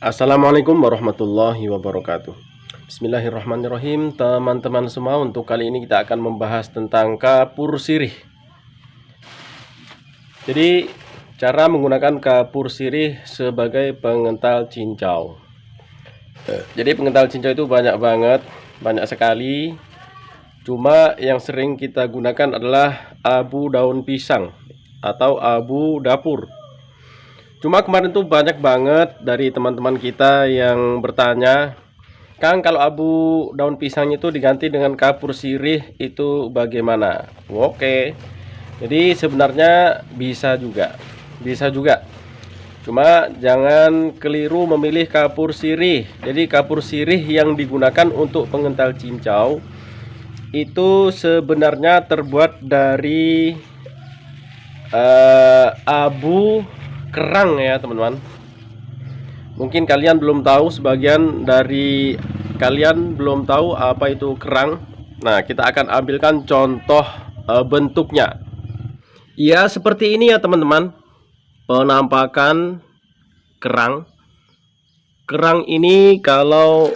Assalamualaikum warahmatullahi wabarakatuh. Bismillahirrahmanirrahim. Teman-teman semua, untuk kali ini kita akan membahas tentang kapur sirih. Jadi cara menggunakan kapur sirih sebagai pengental cincau. Jadi pengental cincau itu banyak sekali. Cuma yang sering kita gunakan adalah abu daun pisang atau abu dapur. Cuma kemarin tuh banyak banget dari teman-teman kita yang bertanya, Kang, kalau abu daun pisangnya itu diganti dengan kapur sirih itu bagaimana? Oke, jadi sebenarnya bisa juga. Cuma jangan keliru memilih kapur sirih. Jadi kapur sirih yang digunakan untuk pengental cincau itu sebenarnya terbuat dari abu kerang ya teman-teman. Mungkin kalian belum tahu, sebagian dari kalian belum tahu apa itu kerang. Nah, kita akan ambilkan contoh bentuknya. Ya, seperti ini ya teman-teman, penampakan kerang. Kerang ini kalau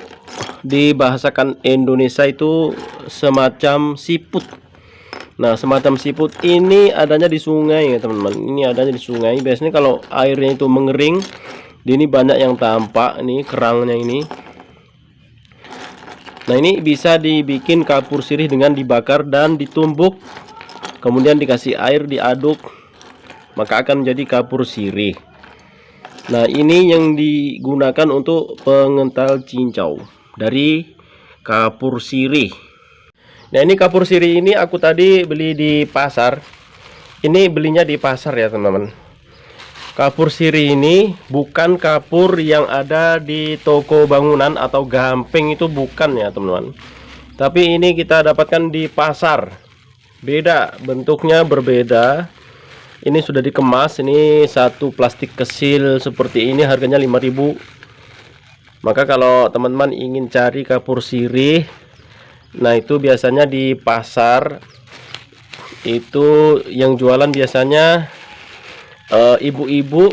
dibahasakan Indonesia itu semacam siput. Nah, semacam siput ini adanya di sungai ya teman-teman. Ini adanya di sungai. Biasanya kalau airnya itu mengering, ini banyak yang tampak ini kerangnya ini. Nah, ini bisa dibikin kapur sirih dengan dibakar dan ditumbuk, kemudian dikasih air, diaduk, maka akan menjadi kapur sirih. Nah, ini yang digunakan untuk pengental cincau dari kapur sirih. Nah, ini kapur sirih ini aku tadi beli di pasar. Ini belinya di pasar ya teman-teman. Kapur sirih ini bukan kapur yang ada di toko bangunan atau gamping, itu bukan ya teman-teman. Tapi ini kita dapatkan di pasar. Beda, bentuknya berbeda. Ini sudah dikemas, ini satu plastik kecil seperti ini, harganya 5.000. Maka kalau teman-teman ingin cari kapur sirih, nah itu biasanya di pasar. Itu yang jualan biasanya ibu-ibu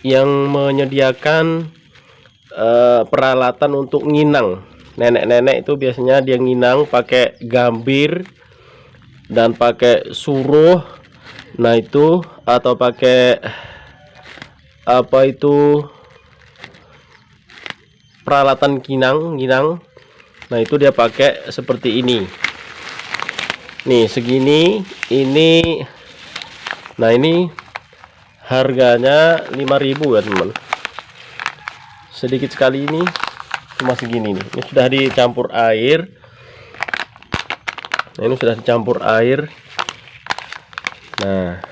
yang menyediakan peralatan untuk nginang. Nenek-nenek itu biasanya dia nginang pakai gambir dan pakai suruh. Nah itu, atau pakai apa itu, peralatan nginang. Nah itu dia pakai seperti ini. Nih segini ini. Nah ini harganya 5.000 ya teman. Sedikit sekali ini, cuma segini nih. Ini sudah dicampur air. Nah ini sudah dicampur air. Nah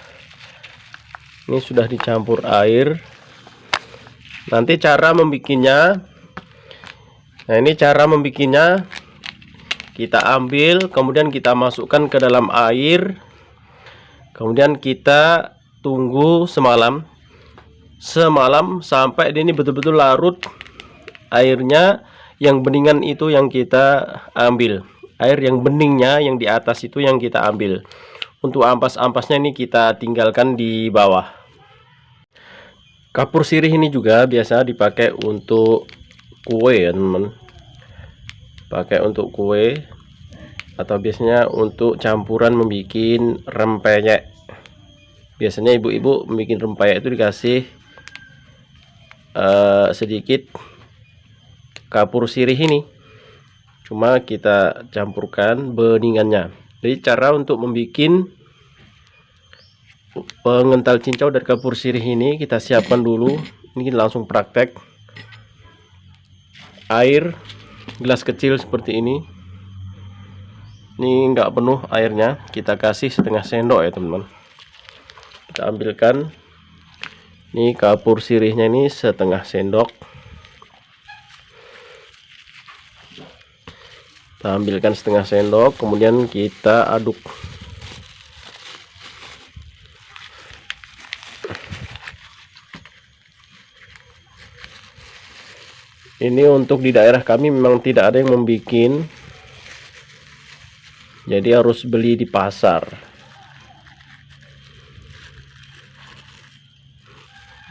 ini sudah dicampur air. Nanti cara membikinnya. Nah ini cara membikinnya, kita ambil, kemudian kita masukkan ke dalam air, kemudian kita tunggu semalam sampai ini betul-betul larut airnya. Yang beningan itu yang kita ambil, air yang beningnya yang di atas itu yang kita ambil. Untuk ampas-ampasnya ini kita tinggalkan di bawah. Kapur sirih ini juga biasa dipakai untuk kue ya teman-teman. Pakai untuk kue, atau biasanya untuk campuran membuat rempeyek. Biasanya ibu-ibu membuat rempeyek itu dikasih sedikit kapur sirih ini. Cuma kita campurkan beningannya. Jadi cara untuk membuat pengental cincau dari kapur sirih ini, kita siapkan dulu. Ini langsung praktek. Air gelas kecil seperti ini. Ini enggak penuh airnya, kita kasih setengah sendok ya teman-teman. Kita ambilkan ini kapur sirihnya, ini setengah sendok. Kita ambilkan setengah sendok, kemudian kita aduk. Ini untuk di daerah kami memang tidak ada yang membuat, jadi harus beli di pasar.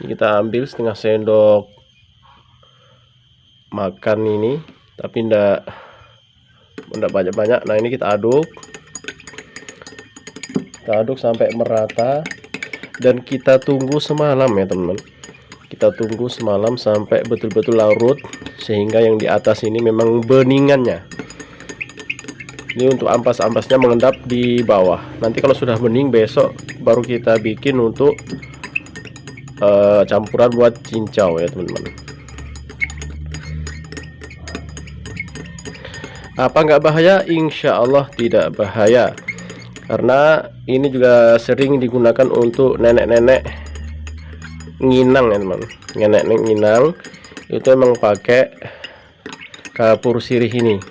Ini kita ambil setengah sendok makan ini, tapi ndak banyak-banyak. Nah, ini kita aduk sampai merata dan kita tunggu semalam ya teman-teman. Kita tunggu semalam sampai betul-betul larut, sehingga yang di atas ini memang beningannya. Ini untuk ampas-ampasnya mengendap di bawah. Nanti kalau sudah bening, besok baru kita bikin untuk campuran buat cincau ya teman-teman. Apa nggak bahaya? Insya Allah tidak bahaya, karena ini juga sering digunakan untuk nenek-nenek nginang ya teman. Nenek nginang itu emang pakai kapur sirih ini.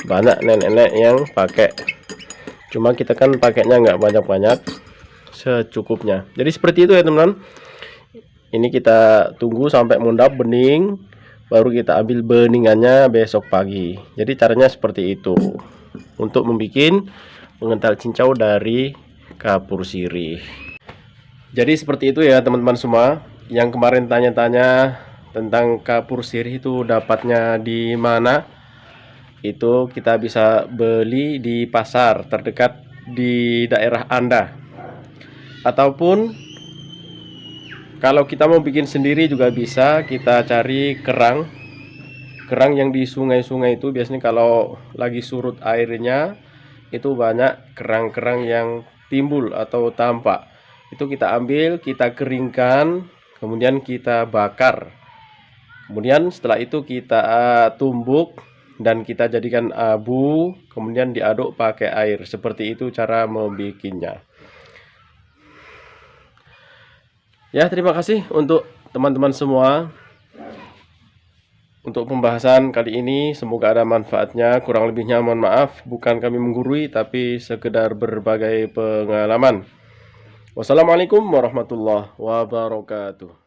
Banyak nenek-nenek yang pakai, cuma kita kan pakainya nggak banyak-banyak, secukupnya. Jadi seperti itu ya teman-teman. Ini kita tunggu sampai mengendap bening, baru kita ambil beningannya besok pagi. Jadi caranya seperti itu untuk membuat pengental cincau dari kapur sirih. Jadi seperti itu ya teman-teman semua. Yang kemarin tanya-tanya tentang kapur sirih itu dapatnya di mana, itu kita bisa beli di pasar terdekat di daerah Anda, ataupun kalau kita mau bikin sendiri juga bisa. Kita cari kerang yang di sungai-sungai itu. Biasanya kalau lagi surut airnya itu banyak kerang-kerang yang timbul atau tampak. Itu kita ambil, kita keringkan, kemudian kita bakar. Kemudian setelah itu kita tumbuk dan kita jadikan abu, kemudian diaduk pakai air. Seperti itu cara membikinnya. Ya, terima kasih untuk teman-teman semua untuk pembahasan kali ini. Semoga ada manfaatnya. Kurang lebihnya mohon maaf, bukan kami menggurui, tapi sekedar berbagai pengalaman. Wassalamualaikum warahmatullahi wabarakatuh.